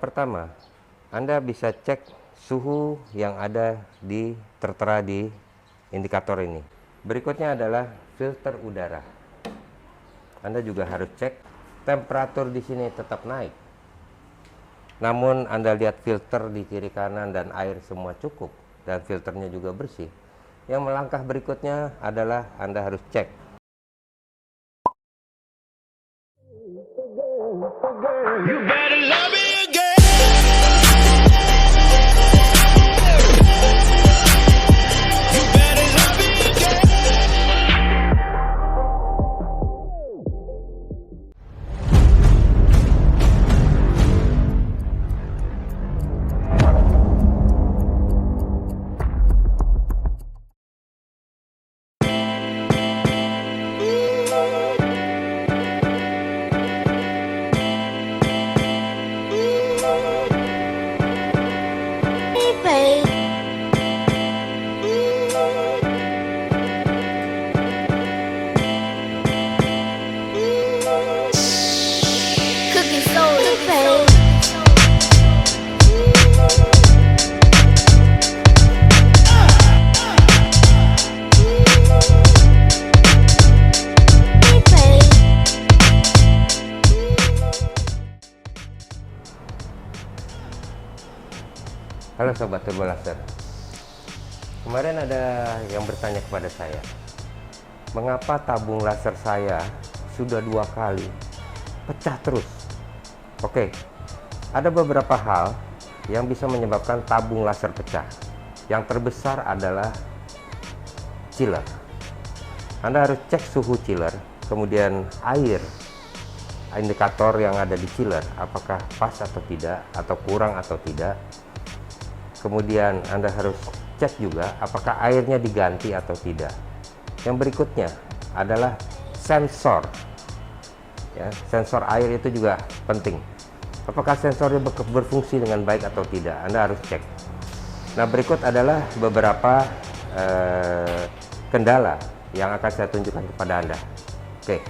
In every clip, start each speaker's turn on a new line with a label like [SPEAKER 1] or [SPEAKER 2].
[SPEAKER 1] Pertama, Anda bisa cek suhu yang ada tertera di indikator ini. Berikutnya adalah filter udara. Anda juga harus cek temperatur di sini tetap naik. Namun Anda lihat filter di kiri kanan dan air semua cukup dan filternya juga bersih. Yang melangkah berikutnya adalah Anda harus cek
[SPEAKER 2] You better love me again. You better love me again.
[SPEAKER 3] Cooking soda, babe.
[SPEAKER 1] Halo Sobat Turbo Laser. Kemarin ada yang bertanya kepada saya, mengapa tabung laser saya sudah 2 kali pecah terus? Oke, ada beberapa hal yang bisa menyebabkan tabung laser pecah. Yang terbesar adalah chiller. Anda harus cek suhu chiller, kemudian air indikator yang ada di chiller apakah pas atau tidak, atau kurang atau tidak. Kemudian Anda harus cek juga apakah airnya diganti atau tidak. Yang berikutnya adalah sensor. Ya, sensor air itu juga penting. Apakah sensornya berfungsi dengan baik atau tidak, Anda harus cek. Nah, berikut adalah beberapa kendala yang akan saya tunjukkan kepada Anda. Oke.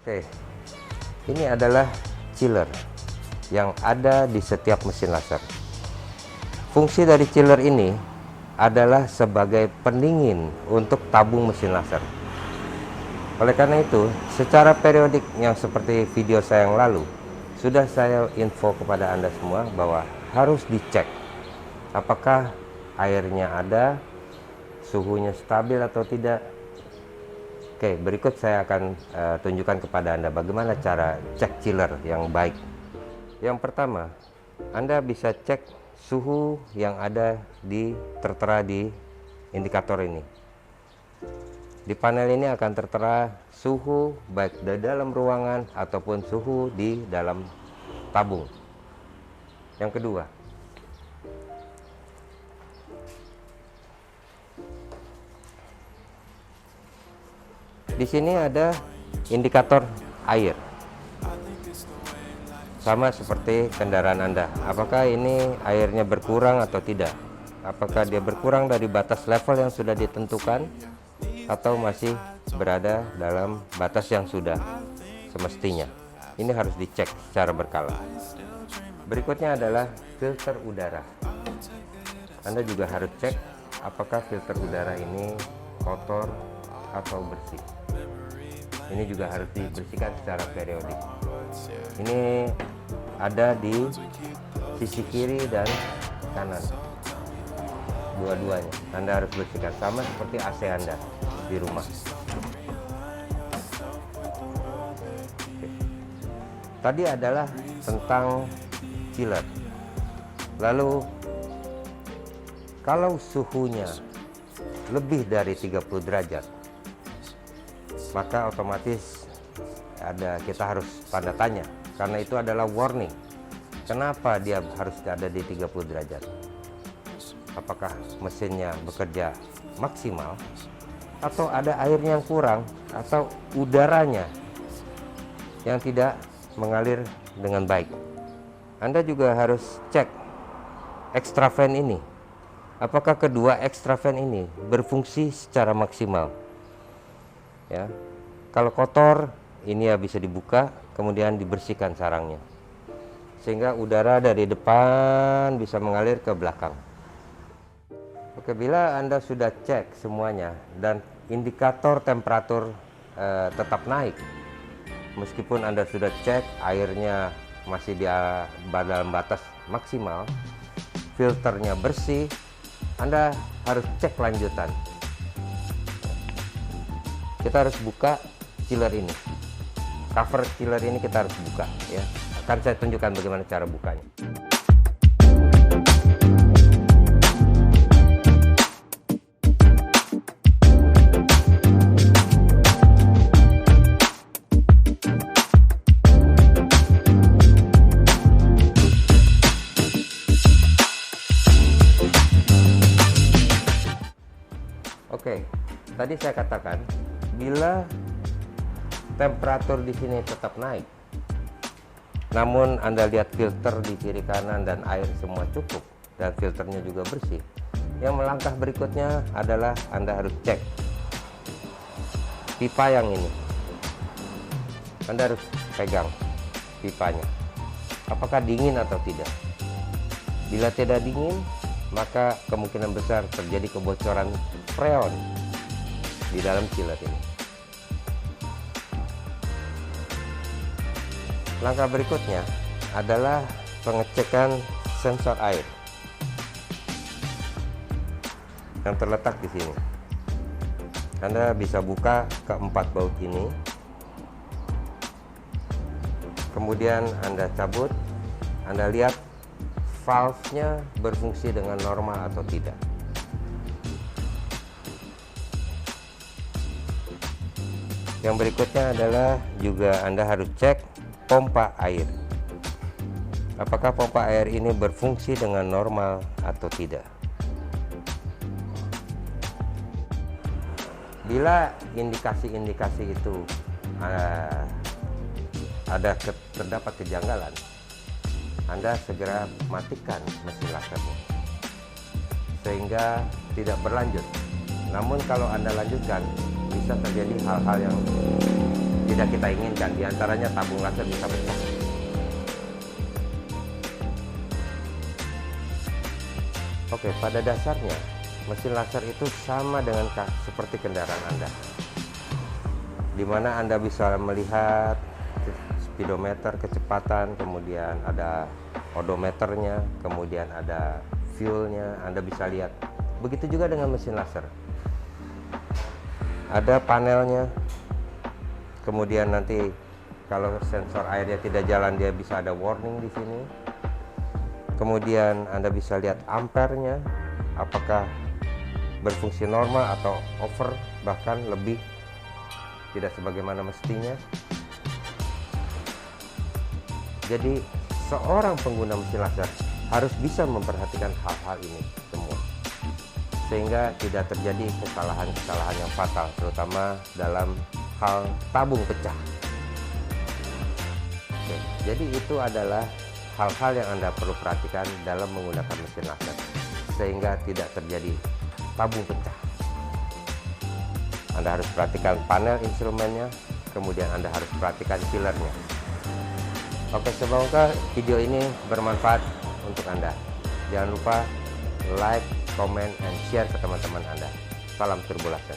[SPEAKER 1] Oke, ini adalah chiller yang ada di setiap mesin laser. Fungsi dari chiller ini adalah sebagai pendingin untuk tabung mesin laser. Oleh karena itu, secara periodik yang seperti video saya yang lalu, sudah saya info kepada Anda semua bahwa harus dicek apakah airnya ada, suhunya stabil atau tidak. Oke, berikut saya akan tunjukkan kepada Anda bagaimana cara cek chiller yang baik. Yang pertama, Anda bisa cek suhu yang ada tertera di indikator ini. Di panel ini akan tertera suhu baik di dalam ruangan ataupun suhu di dalam tabung. Yang kedua, di sini ada indikator air, sama seperti kendaraan Anda. Apakah ini airnya berkurang atau tidak? Apakah dia berkurang dari batas level yang sudah ditentukan atau masih berada dalam batas yang sudah semestinya? Ini harus dicek secara berkala. Berikutnya adalah filter udara. Anda juga harus cek apakah filter udara ini kotor atau bersih. Ini juga harus dibersihkan secara periodik. Ini ada di sisi kiri dan kanan, dua-duanya Anda harus bersihkan, sama seperti AC Anda di rumah. Oke. Tadi adalah tentang chiller. Lalu kalau suhunya lebih dari 30 derajat, maka otomatis kita harus tanda tanya, karena itu adalah warning. Kenapa dia harus ada di 30 derajat? Apakah mesinnya bekerja maksimal, atau ada airnya yang kurang, atau udaranya yang tidak mengalir dengan baik? Anda juga harus cek extra fan ini. apakah kedua extra fan ini berfungsi secara maksimal. Ya, kalau kotor ini ya bisa dibuka, kemudian dibersihkan sarangnya, sehingga udara dari depan bisa mengalir ke belakang. Oke, bila Anda sudah cek semuanya dan indikator temperatur tetap naik, meskipun Anda sudah cek airnya masih di dalam batas maksimal, filternya bersih, Anda harus cek lanjutan. Kita harus buka chiller ini, cover chiller ini kita harus buka ya. Akan saya tunjukkan bagaimana cara bukanya. Oke, tadi saya katakan bila temperatur di sini tetap naik, namun Anda lihat filter di kiri kanan dan air semua cukup dan filternya juga bersih. Yang melangkah berikutnya adalah Anda harus cek pipa yang ini. Anda harus pegang pipanya, apakah dingin atau tidak. Bila tidak dingin, maka kemungkinan besar terjadi kebocoran freon di dalam chiller ini. Langkah berikutnya adalah pengecekan sensor air yang terletak di sini. Anda bisa buka keempat baut ini, kemudian Anda cabut, Anda lihat valve-nya berfungsi dengan normal atau tidak. Yang berikutnya adalah juga Anda harus cek pompa air. Apakah pompa air ini berfungsi dengan normal atau tidak. Bila indikasi-indikasi itu terdapat kejanggalan, Anda segera matikan mesin lasernya sehingga tidak berlanjut. Namun kalau Anda lanjutkan, bisa terjadi hal-hal yang tidak kita inginkan, diantaranya tabung laser bisa pecah. Oke, pada dasarnya mesin laser itu sama dengan seperti kendaraan Anda, di mana Anda bisa melihat speedometer, kecepatan, kemudian ada odometernya, kemudian ada fuelnya, Anda bisa lihat. Begitu juga dengan mesin laser, ada panelnya, kemudian nanti kalau sensor airnya tidak jalan dia bisa ada warning di sini. Kemudian Anda bisa lihat ampernya, apakah berfungsi normal atau over, bahkan lebih tidak sebagaimana mestinya. Jadi seorang pengguna mesin laser harus bisa memperhatikan hal-hal ini semua, sehingga tidak terjadi kesalahan-kesalahan yang fatal, terutama dalam hal tabung pecah. Oke, jadi itu adalah hal-hal yang Anda perlu perhatikan dalam menggunakan mesin laser, sehingga tidak terjadi tabung pecah. Anda harus perhatikan panel instrumennya, kemudian Anda harus perhatikan chillernya. Oke, semoga video ini bermanfaat untuk Anda. Jangan lupa like, comment, and share ke teman-teman Anda. Salam Turbo Laser.